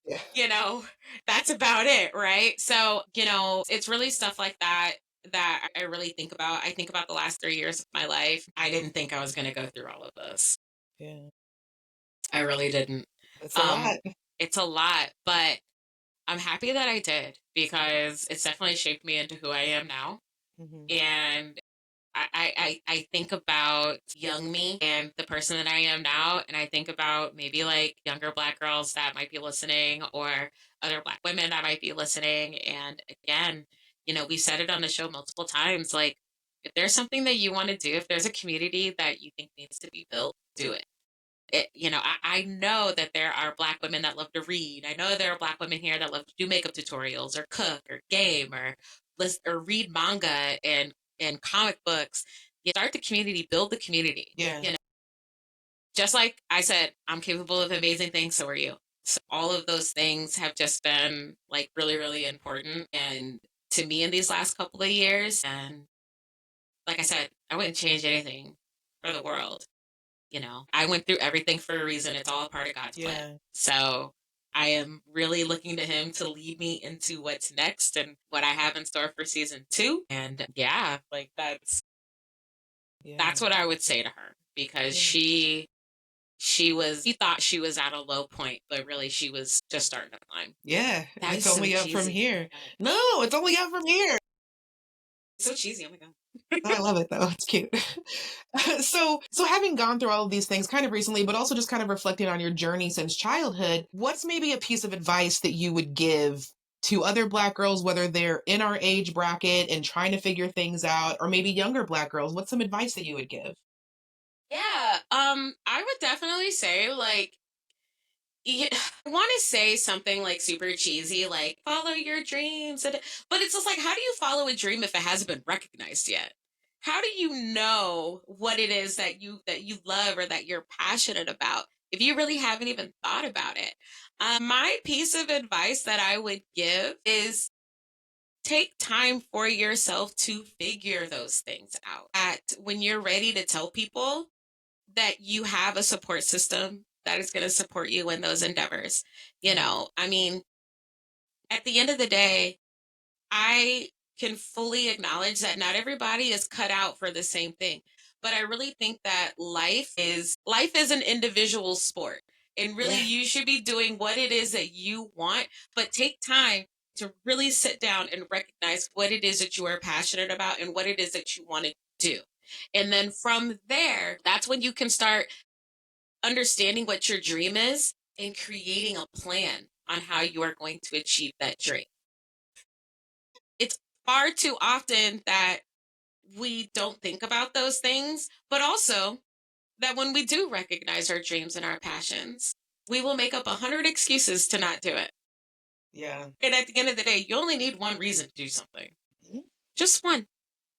Speaker 2: that's about it. Right. So, it's really stuff like that I really think about. I think about the last 3 years of my life. I didn't think I was going to go through all of this.
Speaker 1: Yeah.
Speaker 2: I really didn't.
Speaker 1: It's a lot.
Speaker 2: It's a lot, but I'm happy that I did because it's definitely shaped me into who I am now. And I think about young me and the person that I am now, and I think about maybe like younger Black girls that might be listening or other Black women that might be listening. And again, we said it on the show multiple times. Like, if there's something that you want to do, if there's a community that you think needs to be built, do it. I know that there are Black women that love to read. I know there are Black women here that love to do makeup tutorials or cook or game or list or read manga and comic books. You start the community, build the community.
Speaker 1: Yeah.
Speaker 2: Just like I said, I'm capable of amazing things, so are you. So all of those things have just been like really, really important and to me in these last couple of years. And like I said, I wouldn't change anything for the world. I went through everything for a reason. It's all a part of God's plan. So I am really looking to him to lead me into what's next and what I have in store for season 2. And like that's what I would say to her because she thought she was at a low point, but really she was just starting to climb.
Speaker 1: Yeah.
Speaker 2: That
Speaker 1: it's
Speaker 2: is
Speaker 1: only
Speaker 2: so
Speaker 1: up from
Speaker 2: cheesy.
Speaker 1: here. No, it's only up from here.
Speaker 2: It's so cheesy. Oh my God.
Speaker 1: I love it though. It's cute. So having gone through all of these things kind of recently, but also just kind of reflecting on your journey since childhood, what's maybe a piece of advice that you would give to other Black girls, whether they're in our age bracket and trying to figure things out, or maybe younger Black girls? What's some advice that you would give?
Speaker 2: Yeah, I would definitely say like I want to say something like super cheesy, like follow your dreams, but it's just like, how do you follow a dream if it hasn't been recognized yet? How do you know what it is that you love or that you're passionate about if you really haven't even thought about it? My piece of advice that I would give is take time for yourself to figure those things out. At when you're ready to tell people that you have a support system that is going to support you in those endeavors. I mean, at the end of the day, I can fully acknowledge that not everybody is cut out for the same thing. But I really think that life is an individual sport. And really you should be doing what it is that you want, but take time to really sit down and recognize what it is that you are passionate about and what it is that you want to do. And then from there, that's when you can start understanding what your dream is and creating a plan on how you are going to achieve that dream. It's far too often that we don't think about those things, but also that when we do recognize our dreams and our passions, we will make up 100 excuses to not do it.
Speaker 1: Yeah.
Speaker 2: And at the end of the day, you only need one reason to do something. Just one.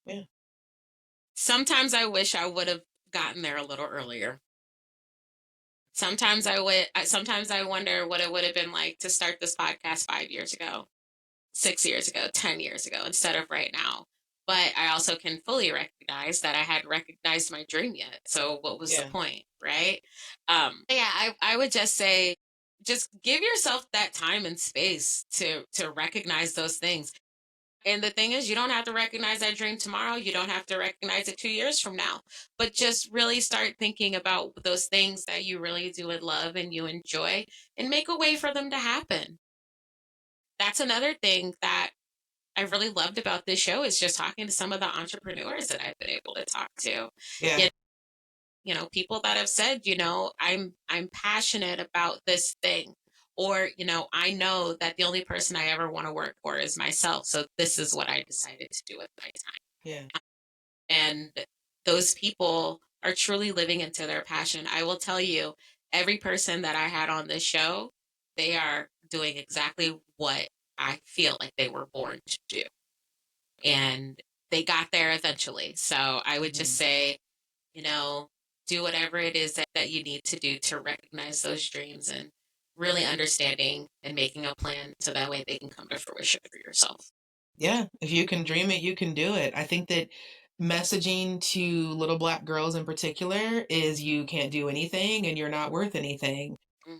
Speaker 1: Yeah.
Speaker 2: Sometimes I wish I would have gotten there a little earlier. Sometimes I wonder what it would have been like to start this podcast 5 years ago, 6 years ago, 10 years ago, instead of right now. But I also can fully recognize that I hadn't recognized my dream yet. So what was the point, right? I would just say, just give yourself that time and space to recognize those things. And the thing is, you don't have to recognize that dream tomorrow. You don't have to recognize it 2 years from now. But just really start thinking about those things that you really do and love and you enjoy and make a way for them to happen. That's another thing that I really loved about this show is just talking to some of the entrepreneurs that I've been able to talk to.
Speaker 1: Yeah.
Speaker 2: People that have said, I'm passionate about this thing. Or, I know that the only person I ever want to work for is myself. So this is what I decided to do with my time.
Speaker 1: Yeah.
Speaker 2: And those people are truly living into their passion. I will tell you, every person that I had on this show, they are doing exactly what I feel like they were born to do. And they got there eventually. So I would just say, do whatever it is that you need to do to recognize those dreams and really understanding and making a plan so that way they can come to fruition for yourself.
Speaker 1: Yeah, if you can dream it, you can do it. I think that messaging to little black girls in particular is you can't do anything and you're not worth anything.
Speaker 2: Hmm.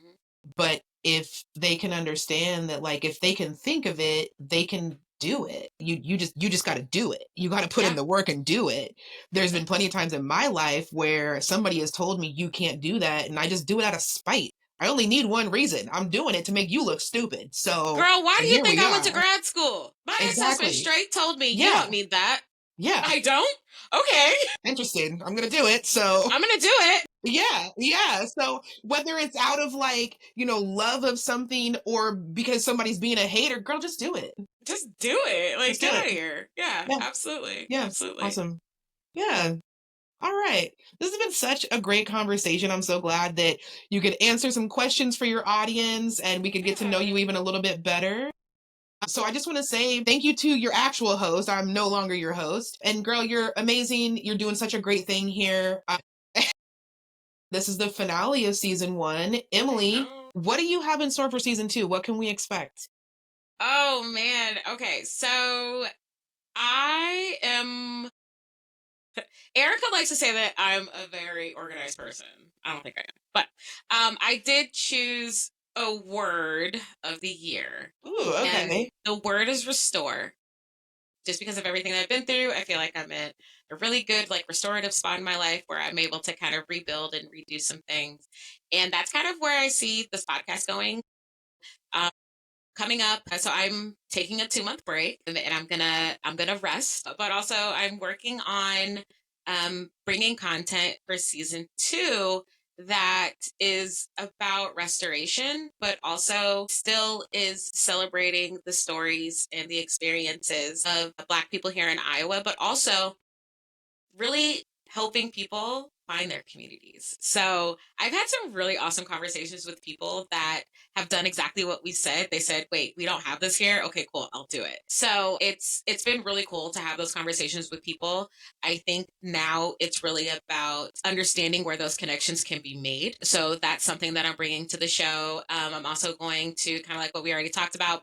Speaker 1: But if they can understand that, like, if they can think of it, they can do it. You just got to do it. You got to put in
Speaker 2: Yeah.
Speaker 1: the work and do it. There's
Speaker 2: Yeah.
Speaker 1: been plenty of times in my life where somebody has told me you can't do that, and I just do it out of spite. I only need one reason. I'm doing it to make you look stupid. So,
Speaker 2: Girl, why
Speaker 1: and
Speaker 2: do you
Speaker 1: here
Speaker 2: think
Speaker 1: we
Speaker 2: I went to
Speaker 1: are.
Speaker 2: grad school? My ex-husband
Speaker 1: Exactly.
Speaker 2: straight told me, you
Speaker 1: Yeah.
Speaker 2: don't need that.
Speaker 1: Yeah.
Speaker 2: I don't? Okay.
Speaker 1: Interesting. I'm gonna do it. So
Speaker 2: I'm gonna do it.
Speaker 1: yeah, yeah. So whether it's out of, like, love of something or because somebody's being a hater, girl, just do it.
Speaker 2: Just do it. Like,
Speaker 1: Just do
Speaker 2: get out
Speaker 1: it.
Speaker 2: of here. Yeah,
Speaker 1: Yeah.
Speaker 2: absolutely.
Speaker 1: Yeah.
Speaker 2: Absolutely.
Speaker 1: Awesome. Yeah. All right. This has been such a great conversation. I'm so glad that you could answer some questions for your audience and we could get to know
Speaker 2: Yeah.
Speaker 1: you even a little bit better. So I just want to say thank you to your actual host. I'm no longer your host. And girl, you're amazing. You're doing such a great thing here. This is the finale of season one.
Speaker 2: I
Speaker 1: Emily,
Speaker 2: know.
Speaker 1: what do you have in store for season two? What can we expect?
Speaker 2: Oh man. Okay. So I am Erica likes to say that I'm a very organized person. I don't think I am. But I did choose a word of the year.
Speaker 1: Ooh,
Speaker 2: And
Speaker 1: okay.
Speaker 2: the word is restore. Just because of everything that I've been through, I feel like I'm in a really good, like, restorative spot in my life where I'm able to kind of rebuild and redo some things. And that's kind of where I see this podcast going. Um, Coming up, so I'm taking a 2 month break, and I'm gonna rest, but also I'm working on bringing content for season two that is about restoration, but also still is celebrating the stories and the experiences of Black people here in Iowa, but also really helping people find their communities. So I've had some really awesome conversations with people that have done exactly what we said. They said, "Wait, we don't have this here. Okay, cool, I'll do it." So it's been really cool to have those conversations with people. I think now it's really about understanding where those connections can be made. So that's something that I'm bringing to the show. I'm also going to kind of like what we already talked about,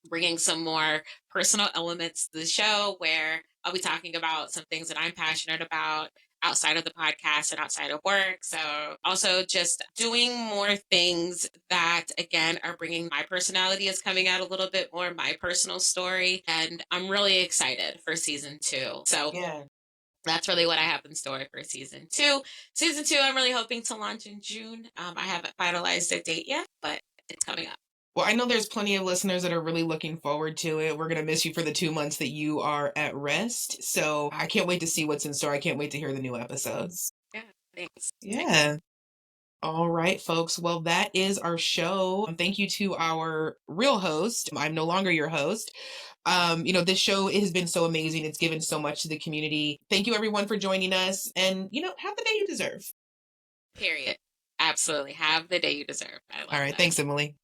Speaker 2: bringing some more personal elements to the show where I'll be talking about some things that I'm passionate about outside of the podcast and outside of work. So, also just doing more things that, again, are bringing my personality is coming out a little bit more, my personal story. And I'm really excited for season two. So,
Speaker 1: Yeah.
Speaker 2: that's really what I have in store for season two. Season two, I'm really hoping to launch in June. I haven't finalized a date yet, but it's coming up.
Speaker 1: Well, I know there's plenty of listeners that are really looking forward to it. We're going to miss you for the 2 months that you are at rest. So I can't wait to see what's in store. I can't wait to hear the new episodes.
Speaker 2: Yeah, thanks. Thanks.
Speaker 1: Yeah. All right, folks. Well, that is our show. Thank you to our real host. I'm no longer your host. This show has been so amazing. It's given so much to the community. Thank you, everyone, for joining us. And, have the day you deserve.
Speaker 2: Period. Absolutely. Have the day you deserve. I
Speaker 1: All
Speaker 2: love
Speaker 1: right.
Speaker 2: that.
Speaker 1: Thanks, Emily.